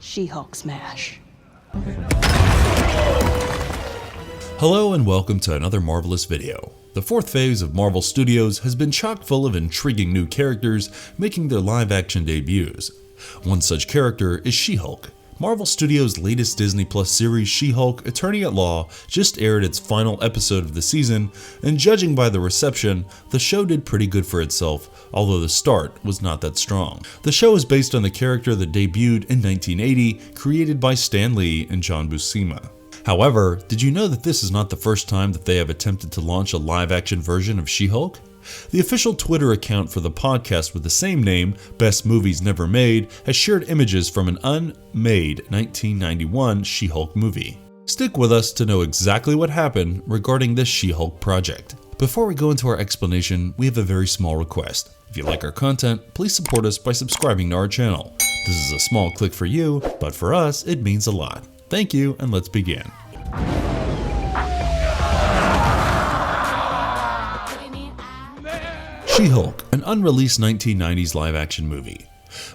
She-Hulk smash. Hello and welcome to another marvelous video. The fourth phase of Marvel Studios has been chock full of intriguing new characters making their live-action debuts. One such character is She-Hulk. Marvel Studios' latest Disney Plus series, She-Hulk: Attorney at Law, just aired its final episode of the season, and judging by the reception, the show did pretty good for itself, although the start was not that strong. The show is based on the character that debuted in 1980, created by Stan Lee and John Buscema. However, did you know that this is not the first time that they have attempted to launch a live-action version of She-Hulk? The official Twitter account for the podcast with the same name, Best Movies Never Made, has shared images from an unmade 1991 She-Hulk movie. Stick with us to know exactly what happened regarding this She-Hulk project. Before we go into our explanation, we have a very small request. If you like our content, please support us by subscribing to our channel. This is a small click for you, but for us, it means a lot. Thank you, and let's begin. She-Hulk, an unreleased 1990s live-action movie.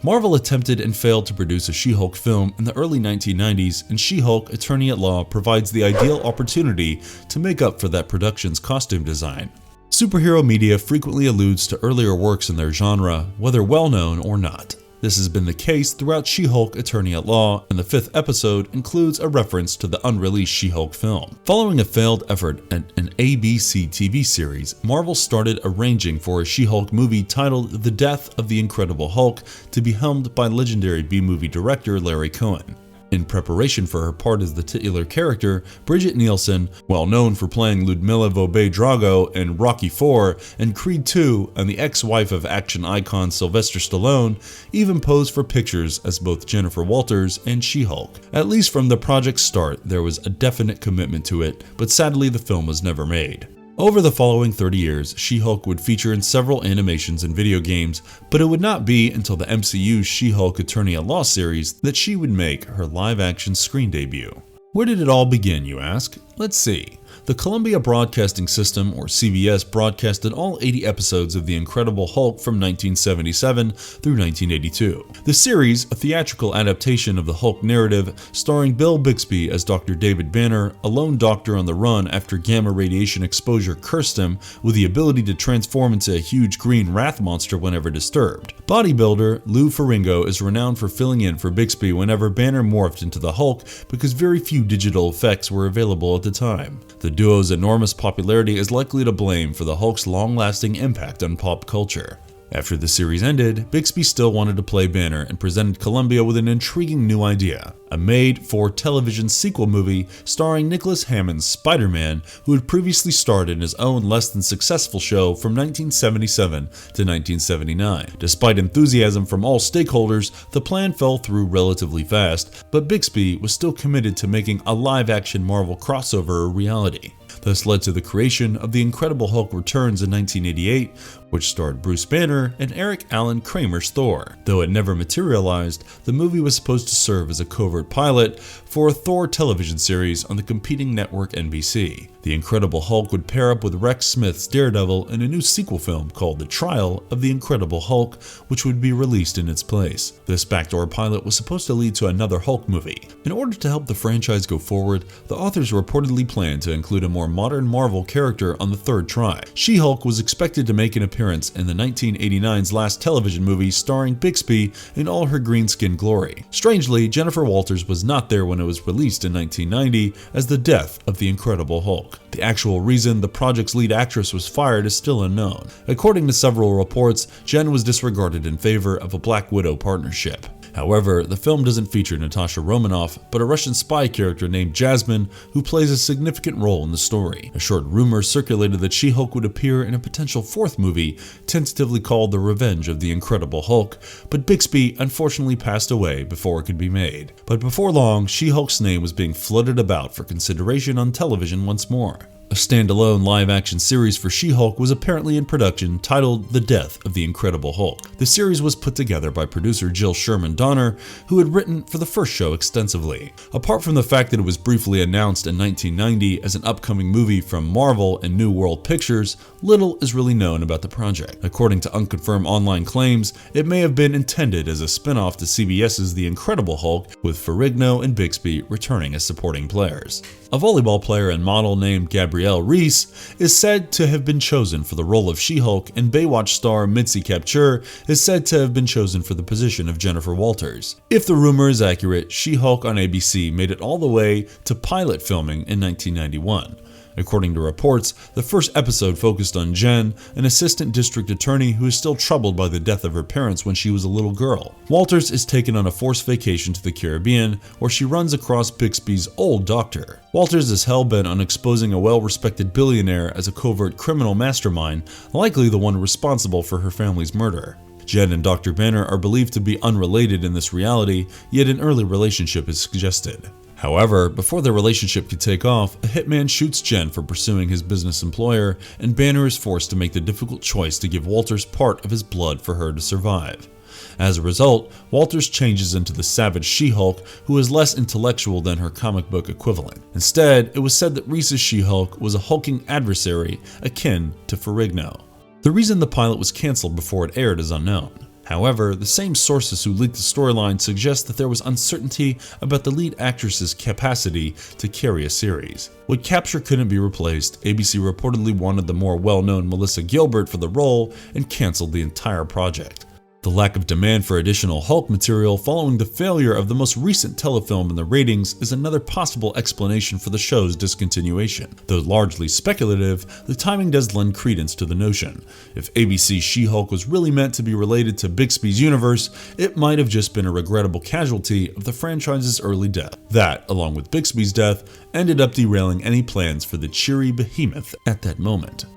Marvel attempted and failed to produce a She-Hulk film in the early 1990s, and She-Hulk: Attorney at Law provides the ideal opportunity to make up for that production's costume design. Superhero media frequently alludes to earlier works in their genre, whether well-known or not. This has been the case throughout She-Hulk: Attorney at Law, and the fifth episode includes a reference to the unreleased She-Hulk film. Following a failed effort at an ABC TV series, Marvel started arranging for a She-Hulk movie titled The Death of the Incredible Hulk to be helmed by legendary B-movie director Larry Cohen. In preparation for her part as the titular character, Bridget Nielsen, well known for playing Ludmilla Vauban Drago in Rocky IV and Creed II, and the ex-wife of action icon Sylvester Stallone, even posed for pictures as both Jennifer Walters and She-Hulk. At least from the project's start, there was a definite commitment to it, but sadly the film was never made. Over the following 30 years, She-Hulk would feature in several animations and video games, but it would not be until the MCU's She-Hulk: Attorney at Law series that she would make her live-action screen debut. Where did it all begin, you ask? Let's see. The Columbia Broadcasting System, or CBS, broadcasted all 80 episodes of The Incredible Hulk from 1977 through 1982. The series, a theatrical adaptation of the Hulk narrative, starring Bill Bixby as Dr. David Banner, a lone doctor on the run after gamma radiation exposure cursed him with the ability to transform into a huge green wrath monster whenever disturbed. Bodybuilder Lou Ferrigno is renowned for filling in for Bixby whenever Banner morphed into the Hulk because very few digital effects were available at the time. The duo's enormous popularity is likely to blame for the Hulk's long-lasting impact on pop culture. After the series ended, Bixby still wanted to play Banner and presented Columbia with an intriguing new idea: a made-for-television sequel movie starring Nicholas Hammond's Spider-Man, who had previously starred in his own less-than-successful show from 1977 to 1979. Despite enthusiasm from all stakeholders, the plan fell through relatively fast, but Bixby was still committed to making a live-action Marvel crossover a reality. This led to the creation of The Incredible Hulk Returns in 1988, which starred Bruce Banner and Eric Allen Kramer's Thor. Though it never materialized, the movie was supposed to serve as a covert pilot for a Thor television series on the competing network NBC. The Incredible Hulk would pair up with Rex Smith's Daredevil in a new sequel film called The Trial of the Incredible Hulk, which would be released in its place. This backdoor pilot was supposed to lead to another Hulk movie. In order to help the franchise go forward, the authors reportedly planned to include a more modern Marvel character on the third try. She-Hulk was expected to make an appearance in the 1989's last television movie starring Bixby in all her green-skin glory. Strangely, Jennifer Walters was not there when it was released in 1990 as the death of the Incredible Hulk. The actual reason the project's lead actress was fired is still unknown. According to several reports, Jen was disregarded in favor of a Black Widow partnership. However, the film doesn't feature Natasha Romanoff, but a Russian spy character named Jasmine, who plays a significant role in the story. A short rumor circulated that She-Hulk would appear in a potential fourth movie, tentatively called The Revenge of the Incredible Hulk, but Bixby unfortunately passed away before it could be made. But before long, She-Hulk's name was being floated about for consideration on television once more. A standalone live-action series for She-Hulk was apparently in production titled The Death of the Incredible Hulk. The series was put together by producer Jill Sherman Donner, who had written for the first show extensively. Apart from the fact that it was briefly announced in 1990 as an upcoming movie from Marvel and New World Pictures, little is really known about the project. According to unconfirmed online claims, it may have been intended as a spin-off to CBS's The Incredible Hulk, with Ferrigno and Bixby returning as supporting players. A volleyball player and model named Gabrielle Reese is said to have been chosen for the role of She-Hulk, and Baywatch star Mitzi Kapture is said to have been chosen for the position of Jennifer Walters. If the rumor is accurate, She-Hulk on ABC made it all the way to pilot filming in 1991. According to reports, the first episode focused on Jen, an assistant district attorney who is still troubled by the death of her parents when she was a little girl. Walters is taken on a forced vacation to the Caribbean, where she runs across Bixby's old doctor. Walters is hell-bent on exposing a well-respected billionaire as a covert criminal mastermind, likely the one responsible for her family's murder. Jen and Dr. Banner are believed to be unrelated in this reality, yet an early relationship is suggested. However, before their relationship could take off, a hitman shoots Jen for pursuing his business employer, and Banner is forced to make the difficult choice to give Walters part of his blood for her to survive. As a result, Walters changes into the savage She-Hulk, who is less intellectual than her comic book equivalent. Instead, it was said that Reese's She-Hulk was a hulking adversary akin to Ferrigno. The reason the pilot was cancelled before it aired is unknown. However, the same sources who leaked the storyline suggest that there was uncertainty about the lead actress's capacity to carry a series. When Kapture couldn't be replaced, ABC reportedly wanted the more well-known Melissa Gilbert for the role and canceled the entire project. The lack of demand for additional Hulk material following the failure of the most recent telefilm in the ratings is another possible explanation for the show's discontinuation. Though largely speculative, the timing does lend credence to the notion. If ABC's She-Hulk was really meant to be related to Bixby's universe, it might have just been a regrettable casualty of the franchise's early death. That, along with Bixby's death, ended up derailing any plans for the cheery behemoth at that moment.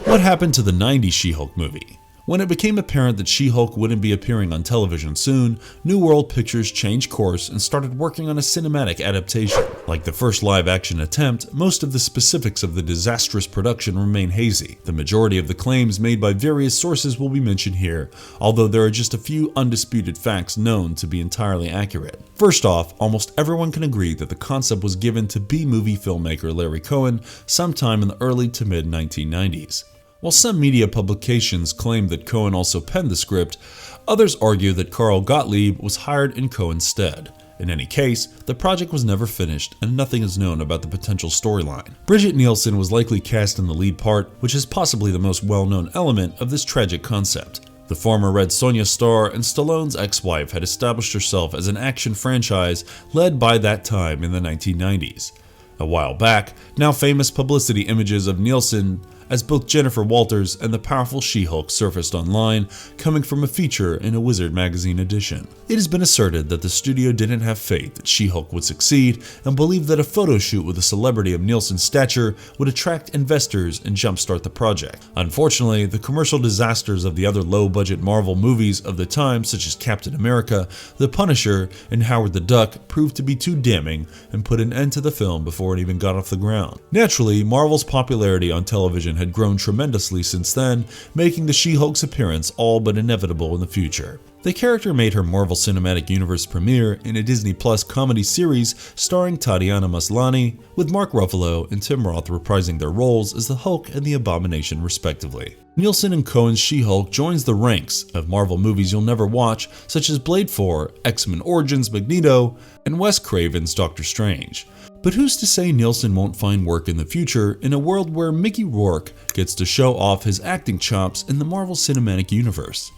What happened to the 90s She-Hulk movie? When it became apparent that She-Hulk wouldn't be appearing on television soon, New World Pictures changed course and started working on a cinematic adaptation. Like the first live-action attempt, most of the specifics of the disastrous production remain hazy. The majority of the claims made by various sources will be mentioned here, although there are just a few undisputed facts known to be entirely accurate. First off, almost everyone can agree that the concept was given to B-movie filmmaker Larry Cohen sometime in the early to mid-1990s. While some media publications claim that Cohen also penned the script, others argue that Carl Gottlieb was hired in Cohen's stead. In any case, the project was never finished and nothing is known about the potential storyline. Brigitte Nielsen was likely cast in the lead part, which is possibly the most well-known element of this tragic concept. The former Red Sonja star and Stallone's ex-wife had established herself as an action franchise led by that time in the 1990s. A while back, now famous publicity images of Nielsen as both Jennifer Walters and the powerful She-Hulk surfaced online, coming from a feature in a Wizard magazine edition. It has been asserted that the studio didn't have faith that She-Hulk would succeed and believed that a photo shoot with a celebrity of Nielsen's stature would attract investors and jumpstart the project. Unfortunately, the commercial disasters of the other low-budget Marvel movies of the time, such as Captain America, The Punisher, and Howard the Duck, proved to be too damning and put an end to the film before it even got off the ground. Naturally, Marvel's popularity on television had grown tremendously since then, making the She-Hulk's appearance all but inevitable in the future. The character made her Marvel Cinematic Universe premiere in a Disney Plus comedy series starring Tatiana Maslany, with Mark Ruffalo and Tim Roth reprising their roles as the Hulk and the Abomination respectively. Nielsen and Cohen's She-Hulk joins the ranks of Marvel movies you'll never watch, such as Blade 4, X-Men Origins Magneto, and Wes Craven's Doctor Strange. But who's to say Nielsen won't find work in the future in a world where Mickey Rourke gets to show off his acting chops in the Marvel Cinematic Universe?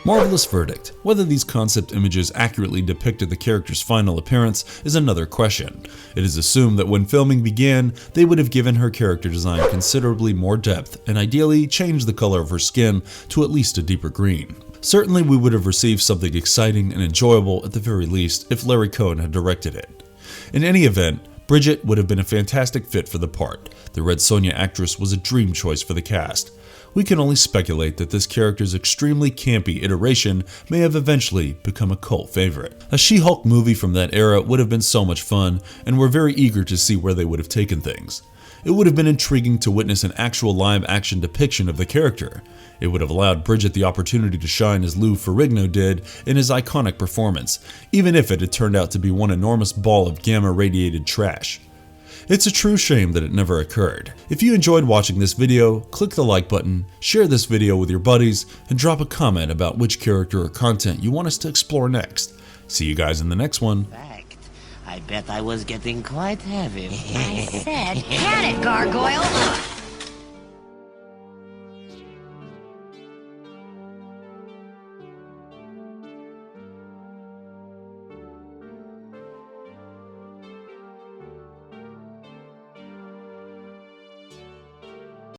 Marvelous verdict. Whether these concept images accurately depicted the character's final appearance is another question. It is assumed that when filming began, they would have given her character design considerably more depth and ideally changed the color of her skin to at least a deeper green. Certainly we would have received something exciting and enjoyable at the very least if Larry Cohen had directed it. In any event, Brigitte would have been a fantastic fit for the part. The Red Sonja actress was a dream choice for the cast. We can only speculate that this character's extremely campy iteration may have eventually become a cult favorite. A She-Hulk movie from that era would have been so much fun, and we're very eager to see where they would have taken things. It would have been intriguing to witness an actual live-action depiction of the character. It would have allowed Bridget the opportunity to shine as Lou Ferrigno did in his iconic performance, even if it had turned out to be one enormous ball of gamma-radiated trash. It's a true shame that it never occurred. If you enjoyed watching this video, click the like button, share this video with your buddies, and drop a comment about which character or content you want us to explore next. See you guys in the next one. I bet I was getting quite heavy. I said, get it, gargoyle!